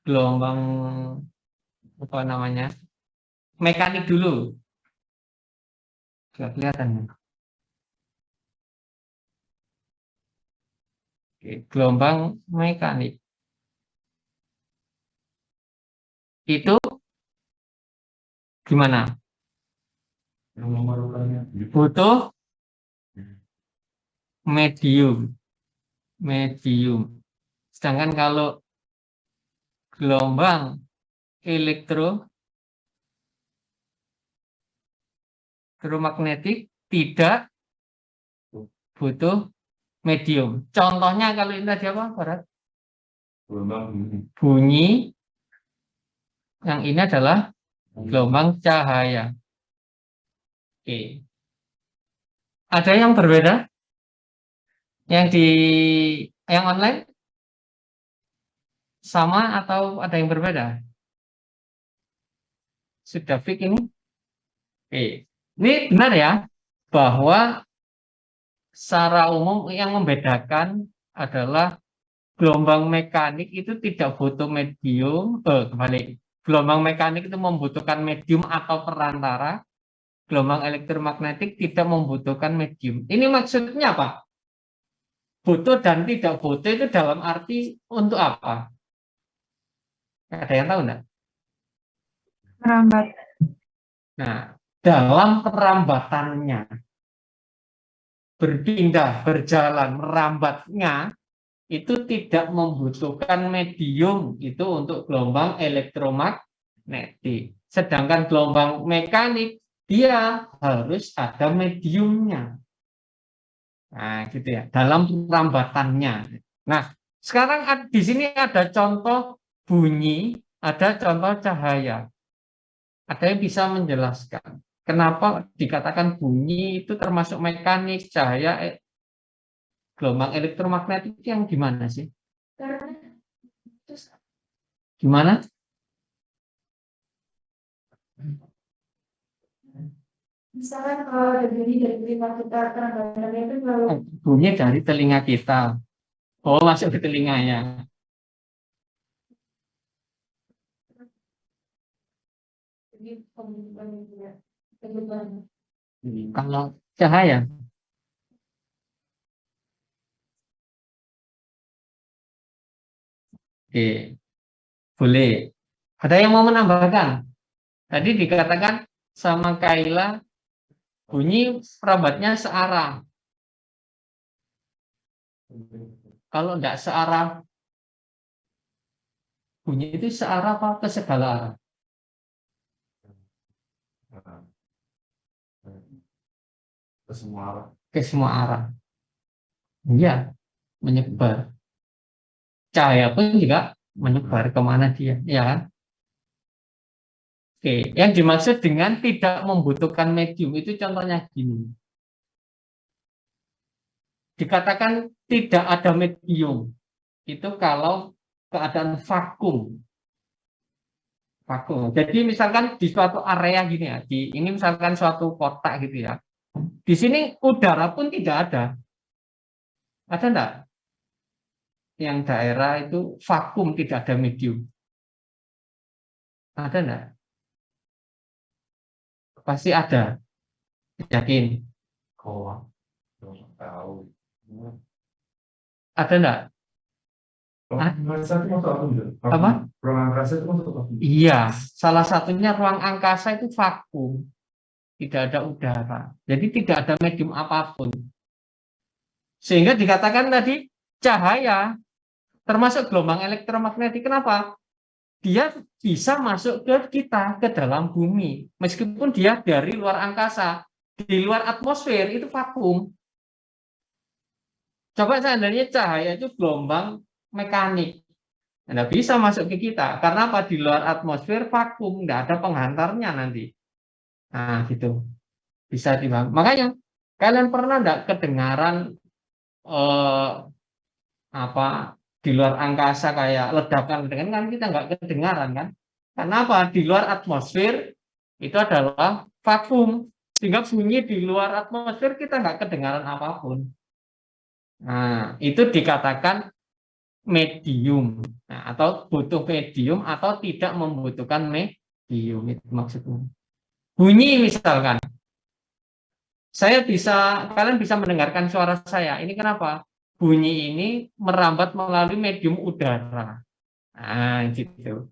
gelombang apa namanya mekanik dulu. Nggak kelihatan ya. Oke, gelombang mekanik itu gimana? Butuh medium, medium. Sedangkan kalau gelombang elektromagnetik tidak butuh medium. Contohnya kalau ini tadi apa, Barat? Bunyi. Yang ini adalah gelombang cahaya. Oke. Ada yang berbeda? Yang di yang online sama atau ada yang berbeda? Sudah fix ini? Oke. Ini benar ya bahwa secara umum yang membedakan adalah gelombang mekanik itu tidak butuh medium, kembali. Gelombang mekanik itu membutuhkan medium atau perantara. Gelombang elektromagnetik tidak membutuhkan medium. Ini maksudnya apa? Butuh dan tidak butuh itu dalam arti untuk apa? Ada yang tahu enggak? Merambat. Nah, dalam perambatannya, berpindah, berjalan, merambatnya, itu tidak membutuhkan medium itu untuk gelombang elektromagnetik. Sedangkan gelombang mekanik, dia harus ada mediumnya. Nah, gitu ya, dalam perambatannya. Nah, sekarang di sini ada contoh bunyi, ada contoh cahaya. Ada yang bisa menjelaskan kenapa dikatakan bunyi itu termasuk mekanik, cahaya, gelombang elektromagnetik yang gimana sih? Gimana? Misalkan kalau ada bunyi dari telinga kita, kadang-kadang itu kalau Bunyi dari telinga kita. Oh, masuk ke telinganya. Kalau cahaya, oke, boleh. Ada yang mau menambahkan? Tadi dikatakan sama Kaila, bunyi perambatnya searah. Kalau tidak searah, bunyi itu searah apa ke segala arah? Ke semua arah. Iya, menyebar. Cahaya pun juga menyebar kemana dia, ya kan? Oke, yang dimaksud dengan tidak membutuhkan medium itu contohnya gini. Dikatakan tidak ada medium itu kalau keadaan vakum. Vakum. Jadi misalkan di suatu area gini ya, ini misalkan suatu kotak gitu ya. Di sini udara pun tidak ada. Ada enggak? Yang daerah itu vakum tidak ada medium. Ada enggak? Pasti ada. Yakin? Oh, tahu. Ada enggak? Apa? Ruang angkasa itu iya, salah satunya ruang angkasa itu vakum, tidak ada udara, jadi tidak ada medium apapun. Sehingga dikatakan tadi cahaya termasuk gelombang elektromagnetik. Kenapa? Dia bisa masuk ke kita, ke dalam bumi, meskipun dia dari luar angkasa, di luar atmosfer itu vakum. Coba seandainya cahaya itu gelombang mekanik, tidak bisa masuk ke kita. Karena apa? Di luar atmosfer vakum, tidak ada penghantarnya nanti. Nah, gitu. Bisa dipahami. Makanya, kalian pernah tidak kedengaran apa di luar angkasa kayak ledakan-ledakan kan kita nggak kedengaran kan? Karena apa? Di luar atmosfer itu adalah vakum. Sehingga bunyi di luar atmosfer kita nggak kedengaran apapun. Nah, itu dikatakan medium. Nah, atau butuh medium atau tidak membutuhkan medium, itu maksudnya. Bunyi misalkan, kalian bisa mendengarkan suara saya. Ini kenapa? Bunyi ini merambat melalui medium udara. Nah, gitu.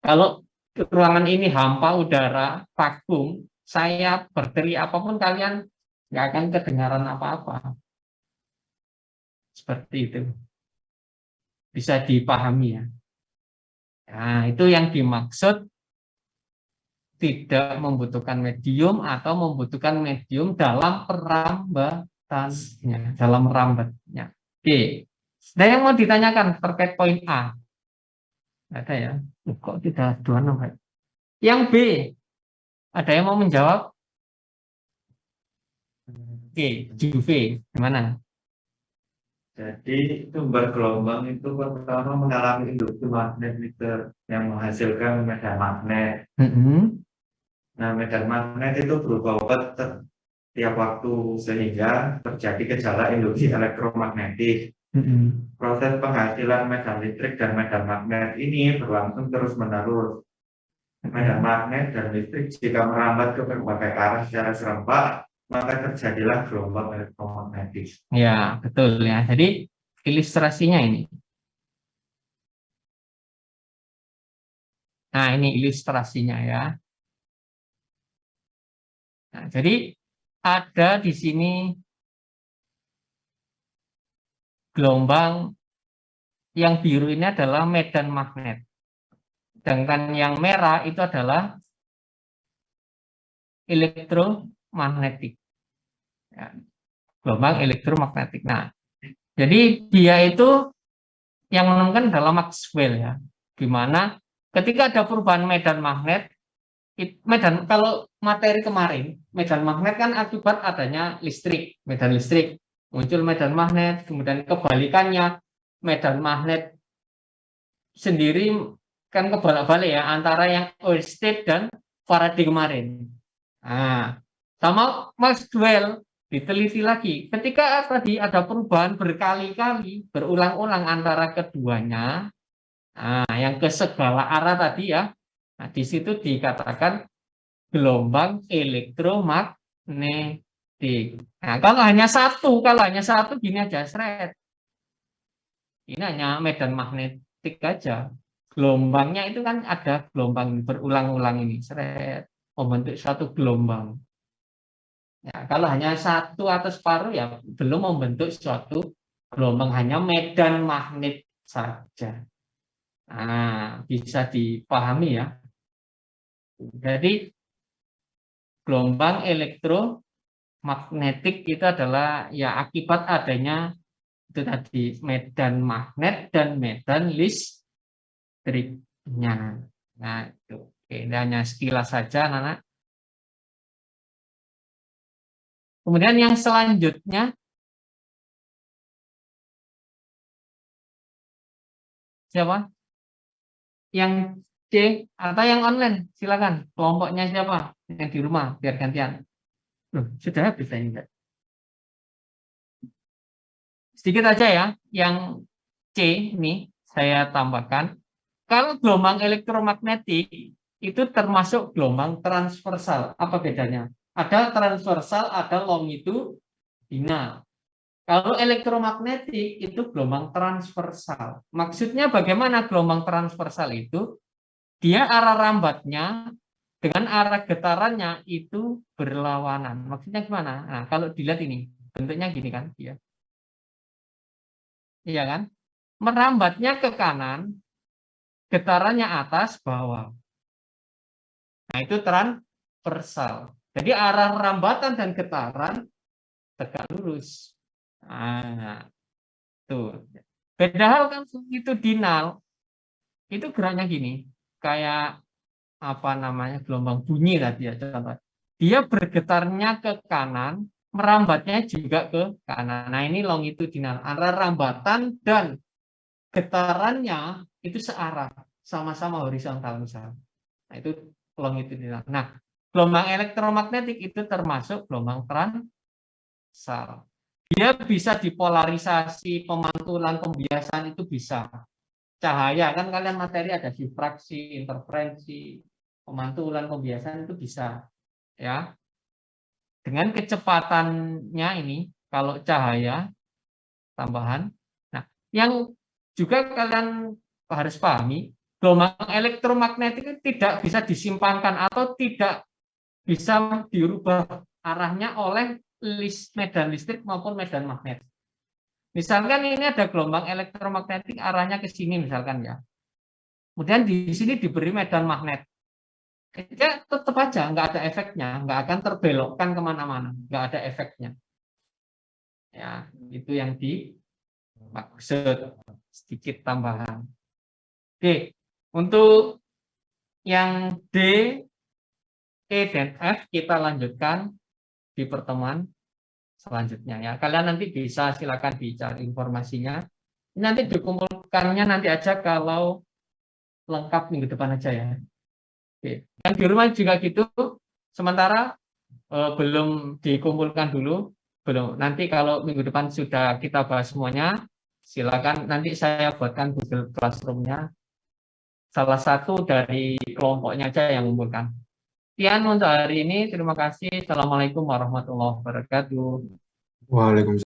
Kalau ruangan ini hampa udara, vakum, saya berteriak apapun kalian nggak akan kedengaran apa-apa. Seperti itu. Bisa dipahami ya. Nah, itu yang dimaksud tidak membutuhkan medium atau membutuhkan medium dalam perambatannya, dalam merambatnya. Oke. Nah, yang mau ditanyakan terkait poin A. Ada ya? Kok tidak dua nomor? Yang B, ada yang mau menjawab? Oke, Juve, gimana? Jadi sumber gelombang itu pertama mengalami induksi magnet yang menghasilkan medan magnet. Nah, medan magnet itu berubah-ubah setiap waktu sehingga terjadi gejala induksi elektromagnetik. Proses penghasilan medan listrik dan medan magnet ini berlangsung terus-menerus. Medan magnet dan listrik jika merambat ke berbagai arah secara serempak, maka terjadilah gelombang elektromagnetik. Ya, betul ya. Jadi ilustrasinya ini. Nah, ini ilustrasinya ya. Nah, jadi ada di sini gelombang yang biru ini adalah medan magnet. Sedangkan yang merah itu adalah elektromagnetik. Ya, gelombang elektromagnetik. Nah, jadi dia itu yang menemukan adalah Maxwell ya. Di mana ketika ada perubahan medan magnet, kalau materi kemarin, medan magnet kan akibat adanya listrik, medan listrik, muncul medan magnet, kemudian kebalikannya, medan magnet sendiri kan kebalik-balik ya, antara yang Oersted dan Faraday kemarin. Nah, sama Maxwell diteliti lagi, ketika tadi ada perubahan berkali-kali, berulang-ulang antara keduanya, nah, yang ke segala arah tadi ya, nah, di situ dikatakan gelombang elektromagnetik. Nah, kalau hanya satu gini aja, seret. Ini hanya medan magnetik aja. Gelombangnya itu kan ada gelombang berulang-ulang ini, seret, membentuk satu gelombang. Ya, kalau hanya satu atau separuh ya belum membentuk suatu gelombang, hanya medan magnet saja. Nah, bisa dipahami ya. Jadi gelombang elektromagnetik itu adalah ya akibat adanya itu tadi medan magnet dan medan listriknya. Nah, itu. Oke, ini hanya sekilas saja, Nana. Kemudian yang selanjutnya, siapa? Yang C atau yang online, silakan. Kelompoknya siapa? Yang di rumah, biar gantian. Loh, sudah habis ini enggak? Sedikit aja ya, yang C ini saya tambahkan. Kalau gelombang elektromagnetik itu termasuk gelombang transversal. Apa bedanya? Ada transversal, ada longitudinal. Kalau elektromagnetik itu gelombang transversal. Maksudnya bagaimana gelombang transversal itu? Dia arah rambatnya dengan arah getarannya itu berlawanan. Maksudnya gimana? Nah, kalau dilihat ini, bentuknya gini kan? Iya, iya kan? Merambatnya ke kanan, getarannya atas bawah. Nah, itu transversal. Jadi arah rambatan dan getaran tegak lurus. Nah, tuh. Beda hal kan longitudinal. Itu geraknya gini. Kayak apa namanya? Gelombang bunyi tadi ya contoh. Dia bergetarnya ke kanan, merambatnya juga ke kanan. Nah, ini longitudinal. Arah rambatan dan getarannya itu searah, sama-sama horizontal misalnya. Nah, itu longitudinal. Nah, gelombang elektromagnetik itu termasuk gelombang transversal. dia bisa dipolarisasi, pemantulan, pembiasan itu bisa. Cahaya kan kalian materi ada difraksi, interferensi, pemantulan, pembiasan itu bisa, ya. Dengan kecepatannya ini, kalau cahaya tambahan. Nah, yang juga kalian harus pahami, gelombang elektromagnetik itu tidak bisa disimpangkan atau tidak bisa dirubah arahnya oleh medan listrik maupun medan magnet. Misalkan ini ada gelombang elektromagnetik arahnya ke sini misalkan ya. Kemudian di sini diberi medan magnet. Ya tetap aja nggak ada efeknya, nggak akan terbelokkan kemana-mana, nggak ada efeknya. Ya, itu yang dimaksud, sedikit tambahan. Oke, untuk yang D, E, dan F kita lanjutkan di pertemuan selanjutnya ya. Kalian nanti bisa silakan dicari informasinya. Nanti dikumpulkannya nanti aja kalau lengkap minggu depan aja ya. Oke. Dan di rumah juga gitu. Sementara belum dikumpulkan dulu, belum. Nanti kalau minggu depan sudah kita bahas semuanya, silakan nanti saya buatkan Google Classroom-nya. Salah satu dari kelompoknya aja yang mengumpulkan. Sekian untuk hari ini. Terima kasih. Assalamualaikum warahmatullahi wabarakatuh. Waalaikumsalam.